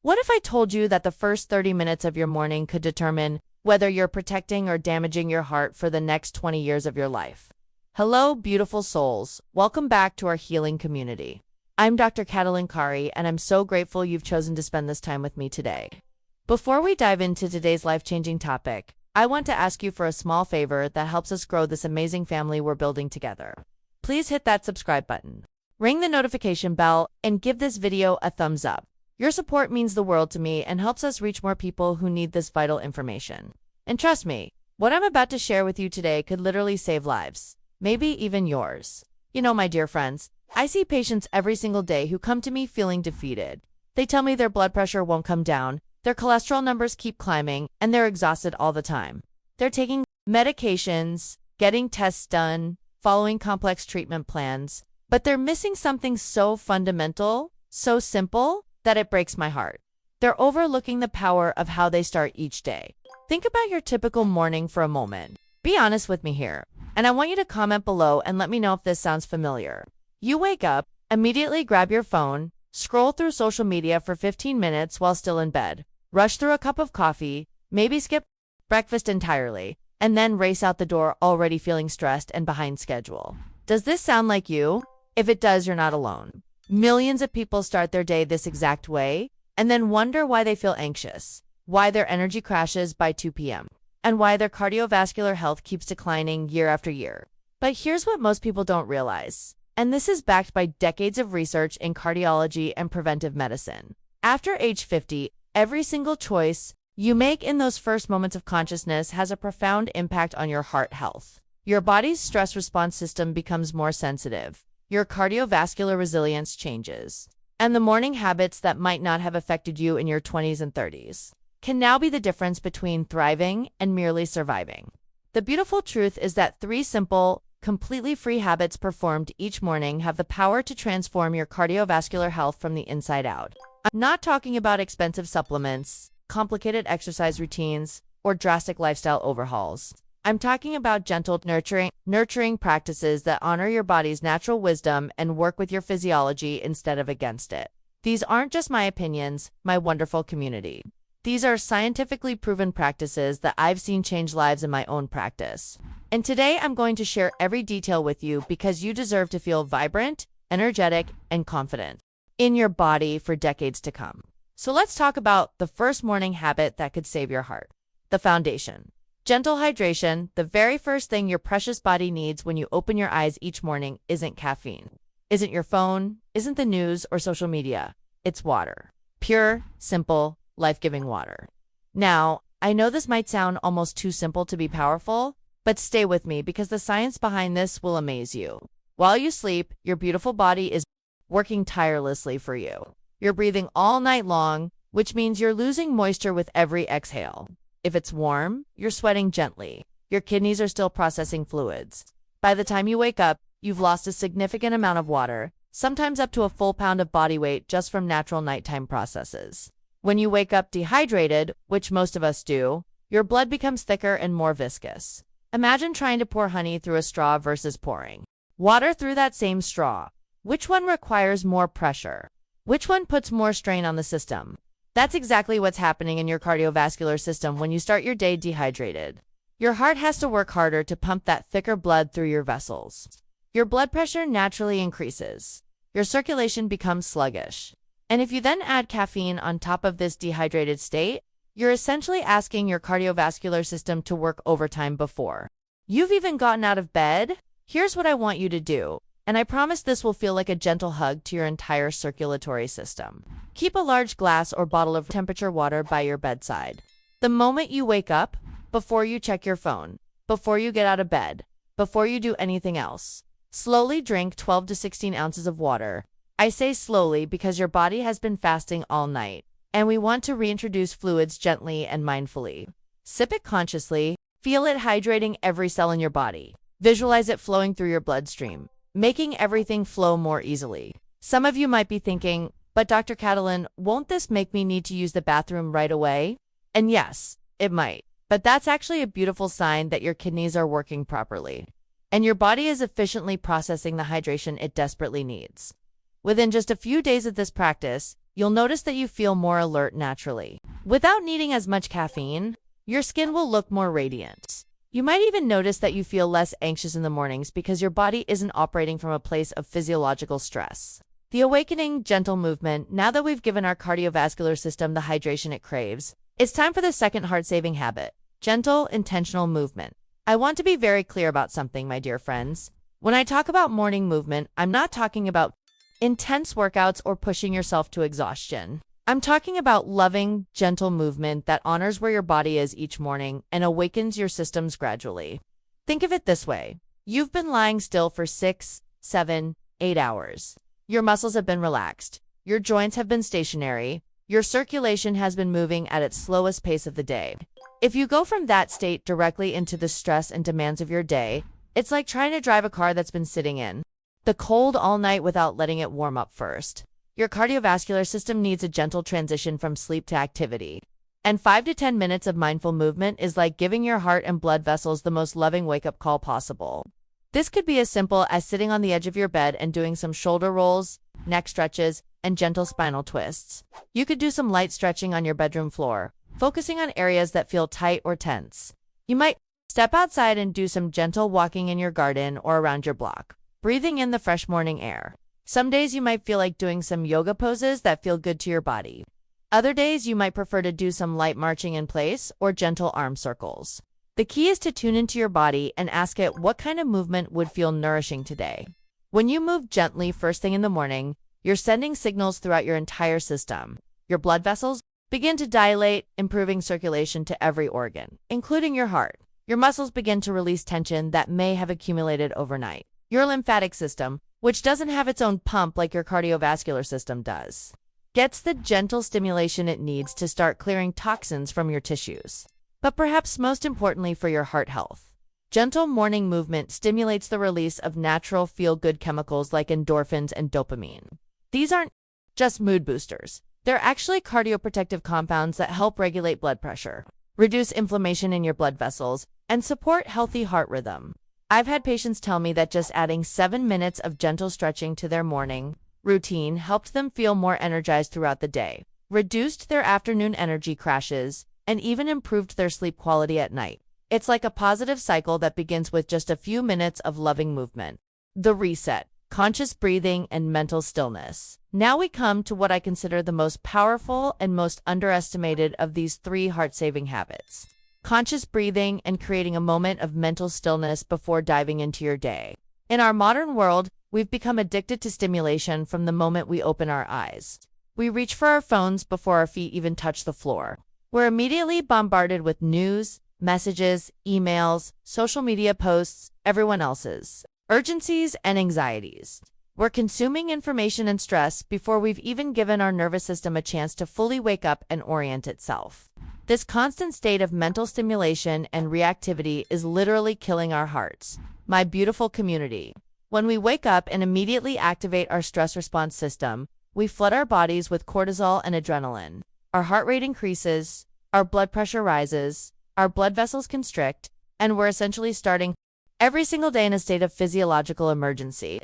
What if I told you that the first 30 minutes of your morning could determine whether you're protecting or damaging your heart for the next 20 years of your life? Hello, beautiful souls. Welcome back to our healing community. I'm Dr. Katalyn Cari, and I'm so grateful you've chosen to spend this time with me today. Before we dive into today's life-changing topic, I want to ask you for a small favor that helps us grow this amazing family we're building together. Please hit that subscribe button, ring the notification bell, and give this video a thumbs up. Your support means the world to me and helps us reach more people who need this vital information. And trust me, what I'm about to share with you today could literally save lives, maybe even yours. You know, my dear friends, I see patients every single day who come to me feeling defeated. They tell me their blood pressure won't come down, their cholesterol numbers keep climbing, and they're exhausted all the time. They're taking medications, getting tests done, following complex treatment plans, but they're missing something so fundamental, so simple, that it breaks my heart. They're overlooking the power of how they start each day. Think about your typical morning for a moment. Be honest with me here, and I want you to comment below and let me know if this sounds familiar. You wake up, immediately grab your phone, scroll through social media for 15 minutes while still in bed, rush through a cup of coffee, maybe skip breakfast entirely, and then race out the door already feeling stressed and behind schedule. Does this sound like you? If it does, you're not alone. Millions of people start their day this exact way and then wonder why they feel anxious, why their energy crashes by 2 p.m., and why their cardiovascular health keeps declining year after year. But here's what most people don't realize, and this is backed by decades of research in cardiology and preventive medicine. After age 50, every single choice you make in those first moments of consciousness has a profound impact on your heart health. Your body's stress response system becomes more sensitive. Your cardiovascular resilience changes, and the morning habits that might not have affected you in your 20s and 30s can now be the difference between thriving and merely surviving. The beautiful truth is that 3 simple, completely free habits performed each morning have the power to transform your cardiovascular health from the inside out. I'm not talking about expensive supplements, complicated exercise routines, or drastic lifestyle overhauls. I'm talking about gentle, nurturing practices that honor your body's natural wisdom and work with your physiology instead of against it. These aren't just my opinions, my wonderful community. These are scientifically proven practices that I've seen change lives in my own practice. And today I'm going to share every detail with you because you deserve to feel vibrant, energetic, and confident in your body for decades to come. So let's talk about the first morning habit that could save your heart. The foundation. Gentle hydration, the very first thing your precious body needs when you open your eyes each morning isn't caffeine, isn't your phone, isn't the news or social media. It's water. Pure, simple, life-giving water. Now, I know this might sound almost too simple to be powerful, but stay with me because the science behind this will amaze you. While you sleep, your beautiful body is working tirelessly for you. You're breathing all night long, which means you're losing moisture with every exhale. If it's warm, you're sweating gently. Your kidneys are still processing fluids. By the time you wake up, you've lost a significant amount of water, sometimes up to a full pound of body weight just from natural nighttime processes. When you wake up dehydrated, which most of us do, your blood becomes thicker and more viscous. Imagine trying to pour honey through a straw versus pouring water through that same straw. Which one requires more pressure? Which one puts more strain on the system? That's exactly what's happening in your cardiovascular system when you start your day dehydrated. Your heart has to work harder to pump that thicker blood through your vessels. Your blood pressure naturally increases. Your circulation becomes sluggish. And if you then add caffeine on top of this dehydrated state, you're essentially asking your cardiovascular system to work overtime before you've even gotten out of bed. Here's what I want you to do, and I promise this will feel like a gentle hug to your entire circulatory system. Keep a large glass or bottle of temperature water by your bedside. The moment you wake up, before you check your phone, before you get out of bed, before you do anything else, slowly drink 12 to 16 ounces of water. I say slowly because your body has been fasting all night, and we want to reintroduce fluids gently and mindfully. Sip it consciously, feel it hydrating every cell in your body. Visualize it flowing through your bloodstream, making everything flow more easily. Some of you might be thinking, but Dr. Katalyn, won't this make me need to use the bathroom right away? And yes, it might, but that's actually a beautiful sign that your kidneys are working properly, and your body is efficiently processing the hydration it desperately needs. Within just a few days of this practice, you'll notice that you feel more alert naturally. Without needing as much caffeine, your skin will look more radiant. You might even notice that you feel less anxious in the mornings because your body isn't operating from a place of physiological stress. The awakening, gentle movement. Now that we've given our cardiovascular system the hydration it craves, it's time for the second heart-saving habit: gentle, intentional movement. I want to be very clear about something, my dear friends. When I talk about morning movement, I'm not talking about intense workouts or pushing yourself to exhaustion. I'm talking about loving, gentle movement that honors where your body is each morning and awakens your systems gradually. Think of it this way. You've been lying still for 6, 7, 8 hours. Your muscles have been relaxed. Your joints have been stationary. Your circulation has been moving at its slowest pace of the day. If you go from that state directly into the stress and demands of your day, it's like trying to drive a car that's been sitting in the cold all night without letting it warm up first. Your cardiovascular system needs a gentle transition from sleep to activity. And 5 to 10 minutes of mindful movement is like giving your heart and blood vessels the most loving wake-up call possible. This could be as simple as sitting on the edge of your bed and doing some shoulder rolls, neck stretches, and gentle spinal twists. You could do some light stretching on your bedroom floor, focusing on areas that feel tight or tense. You might step outside and do some gentle walking in your garden or around your block, breathing in the fresh morning air. Some days you might feel like doing some yoga poses that feel good to your body. Other days you might prefer to do some light marching in place or gentle arm circles. The key is to tune into your body and ask it what kind of movement would feel nourishing today. When you move gently first thing in the morning, you're sending signals throughout your entire system. Your blood vessels begin to dilate, improving circulation to every organ, including your heart. Your muscles begin to release tension that may have accumulated overnight. Your lymphatic system, which doesn't have its own pump like your cardiovascular system does, gets the gentle stimulation it needs to start clearing toxins from your tissues. But perhaps most importantly for your heart health, gentle morning movement stimulates the release of natural feel-good chemicals like endorphins and dopamine. These aren't just mood boosters. They're actually cardioprotective compounds that help regulate blood pressure, reduce inflammation in your blood vessels, and support healthy heart rhythm. I've had patients tell me that just adding 7 minutes of gentle stretching to their morning routine helped them feel more energized throughout the day, reduced their afternoon energy crashes, and even improved their sleep quality at night. It's like a positive cycle that begins with just a few minutes of loving movement. The reset, conscious breathing, and mental stillness. Now we come to what I consider the most powerful and most underestimated of these 3 heart-saving habits: conscious breathing and creating a moment of mental stillness before diving into your day. In our modern world, we've become addicted to stimulation from the moment we open our eyes. We reach for our phones before our feet even touch the floor. We're immediately bombarded with news, messages, emails, social media posts, everyone else's, urgencies and anxieties. We're consuming information and stress before we've even given our nervous system a chance to fully wake up and orient itself. This constant state of mental stimulation and reactivity is literally killing our hearts. My beautiful community. When we wake up and immediately activate our stress response system, we flood our bodies with cortisol and adrenaline. Our heart rate increases, our blood pressure rises, our blood vessels constrict, and we're essentially starting every single day in a state of physiological emergency.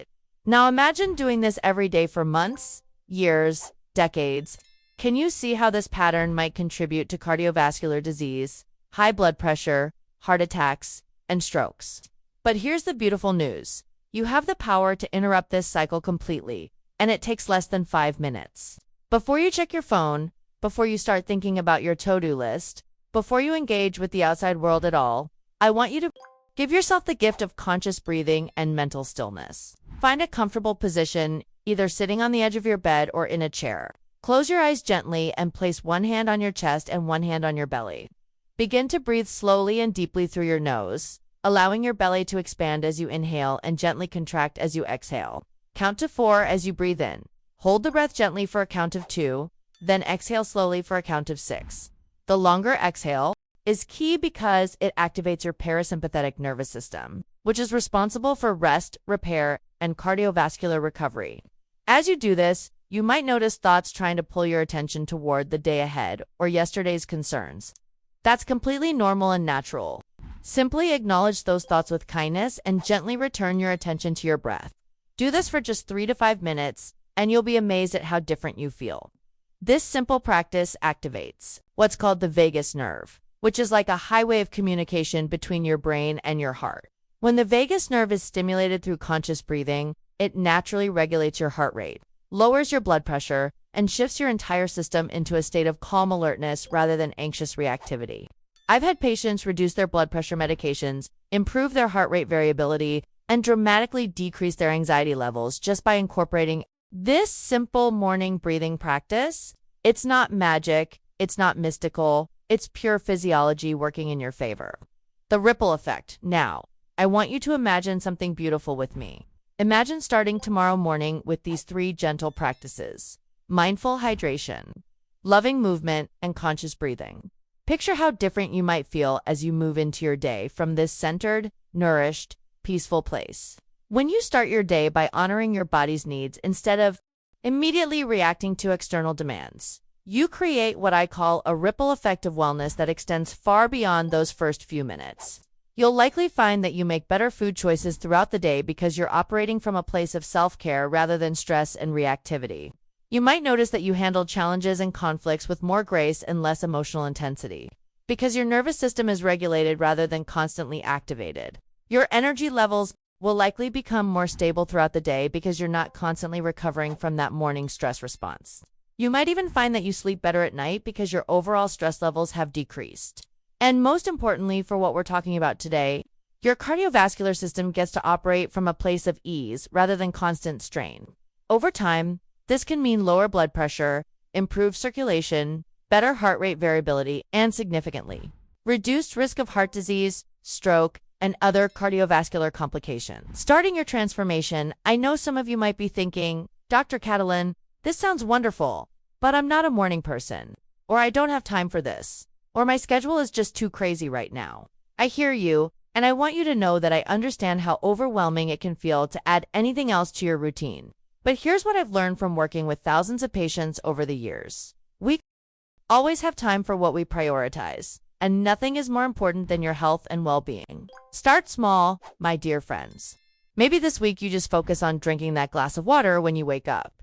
Now imagine doing this every day for months, years, decades. Can you see how this pattern might contribute to cardiovascular disease, high blood pressure, heart attacks, and strokes? But here's the beautiful news. You have the power to interrupt this cycle completely, and it takes less than 5 minutes. Before you check your phone, before you start thinking about your to-do list, before you engage with the outside world at all, I want you to give yourself the gift of conscious breathing and mental stillness. Find a comfortable position, either sitting on the edge of your bed or in a chair. Close your eyes gently and place one hand on your chest and one hand on your belly. Begin to breathe slowly and deeply through your nose, allowing your belly to expand as you inhale and gently contract as you exhale. Count to 4 as you breathe in. Hold the breath gently for a count of 2, then exhale slowly for a count of 6. The longer exhale is key because it activates your parasympathetic nervous system, which is responsible for rest, repair, and cardiovascular recovery. As you do this, you might notice thoughts trying to pull your attention toward the day ahead or yesterday's concerns. That's completely normal and natural. Simply acknowledge those thoughts with kindness and gently return your attention to your breath. Do this for just 3 to 5 minutes, and you'll be amazed at how different you feel. This simple practice activates what's called the vagus nerve, which is like a highway of communication between your brain and your heart. When the vagus nerve is stimulated through conscious breathing, it naturally regulates your heart rate, lowers your blood pressure, and shifts your entire system into a state of calm alertness rather than anxious reactivity. I've had patients reduce their blood pressure medications, improve their heart rate variability, and dramatically decrease their anxiety levels just by incorporating this simple morning breathing practice. It's not magic, it's not mystical, it's pure physiology working in your favor. The ripple effect. Now, I want you to imagine something beautiful with me. Imagine starting tomorrow morning with these 3 gentle practices: mindful hydration, loving movement, and conscious breathing. Picture how different you might feel as you move into your day from this centered, nourished, peaceful place. When you start your day by honoring your body's needs instead of immediately reacting to external demands, you create what I call a ripple effect of wellness that extends far beyond those first few minutes. You'll likely find that you make better food choices throughout the day because you're operating from a place of self-care rather than stress and reactivity. You might notice that you handle challenges and conflicts with more grace and less emotional intensity because your nervous system is regulated rather than constantly activated. Your energy levels will likely become more stable throughout the day because you're not constantly recovering from that morning stress response. You might even find that you sleep better at night because your overall stress levels have decreased. And most importantly, for what we're talking about today, your cardiovascular system gets to operate from a place of ease rather than constant strain. Over time, this can mean lower blood pressure, improved circulation, better heart rate variability, and significantly reduced risk of heart disease, stroke, and other cardiovascular complications. Starting your transformation, I know some of you might be thinking, Dr. Katalyn, this sounds wonderful, but I'm not a morning person, or I don't have time for this, or my schedule is just too crazy right now. I hear you, and I want you to know that I understand how overwhelming it can feel to add anything else to your routine. But here's what I've learned from working with thousands of patients over the years. We always have time for what we prioritize, and nothing is more important than your health and well-being. Start small, my dear friends. Maybe this week you just focus on drinking that glass of water when you wake up.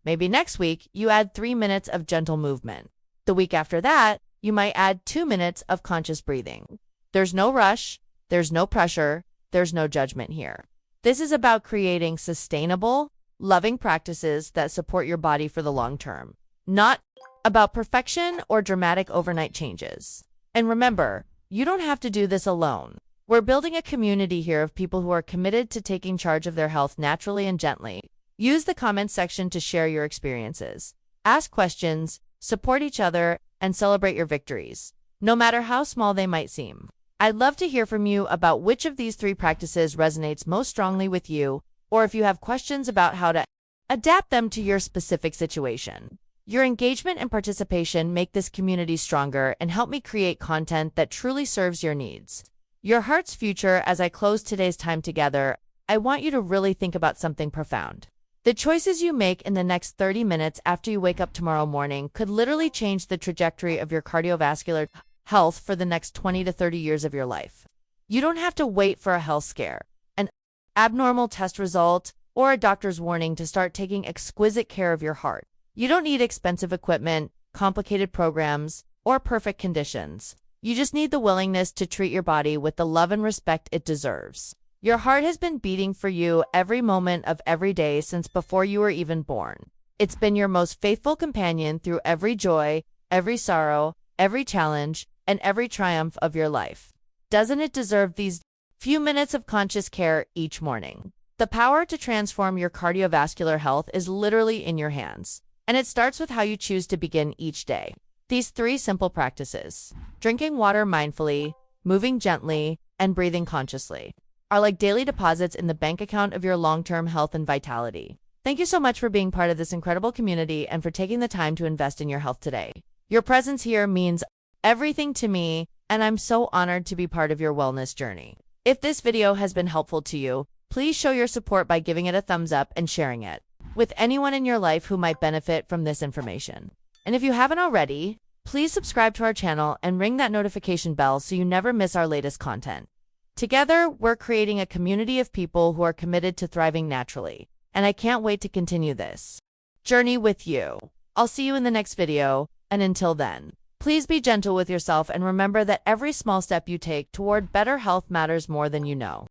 Maybe next week you add 3 minutes of gentle movement. The week after that, you might add 2 minutes of conscious breathing. There's no rush, there's no pressure, there's no judgment here. This is about creating sustainable, loving practices that support your body for the long term, not about perfection or dramatic overnight changes. And remember, you don't have to do this alone. We're building a community here of people who are committed to taking charge of their health naturally and gently. Use the comments section to share your experiences. Ask questions, support each other, and celebrate your victories, no matter how small they might seem. I'd love to hear from you about which of these 3 practices resonates most strongly with you, or if you have questions about how to adapt them to your specific situation. Your engagement and participation make this community stronger and help me create content that truly serves your needs. Your heart's future. As I close today's time together, I want you to really think about something profound. The choices you make in the next 30 minutes after you wake up tomorrow morning could literally change the trajectory of your cardiovascular health for the next 20 to 30 years of your life. You don't have to wait for a health scare, an abnormal test result, or a doctor's warning to start taking exquisite care of your heart. You don't need expensive equipment, complicated programs, or perfect conditions. You just need the willingness to treat your body with the love and respect it deserves. Your heart has been beating for you every moment of every day since before you were even born. It's been your most faithful companion through every joy, every sorrow, every challenge, and every triumph of your life. Doesn't it deserve these few minutes of conscious care each morning? The power to transform your cardiovascular health is literally in your hands, and it starts with how you choose to begin each day. These 3 simple practices, drinking water mindfully, moving gently, and breathing consciously, are like daily deposits in the bank account of your long-term health and vitality. Thank you so much for being part of this incredible community and for taking the time to invest in your health today. Your presence here means everything to me, and I'm so honored to be part of your wellness journey. If this video has been helpful to you, please show your support by giving it a thumbs up and sharing it with anyone in your life who might benefit from this information. And if you haven't already, please subscribe to our channel and ring that notification bell so you never miss our latest content. Together, we're creating a community of people who are committed to thriving naturally, and I can't wait to continue this journey with you. I'll see you in the next video, and until then, please be gentle with yourself and remember that every small step you take toward better health matters more than you know.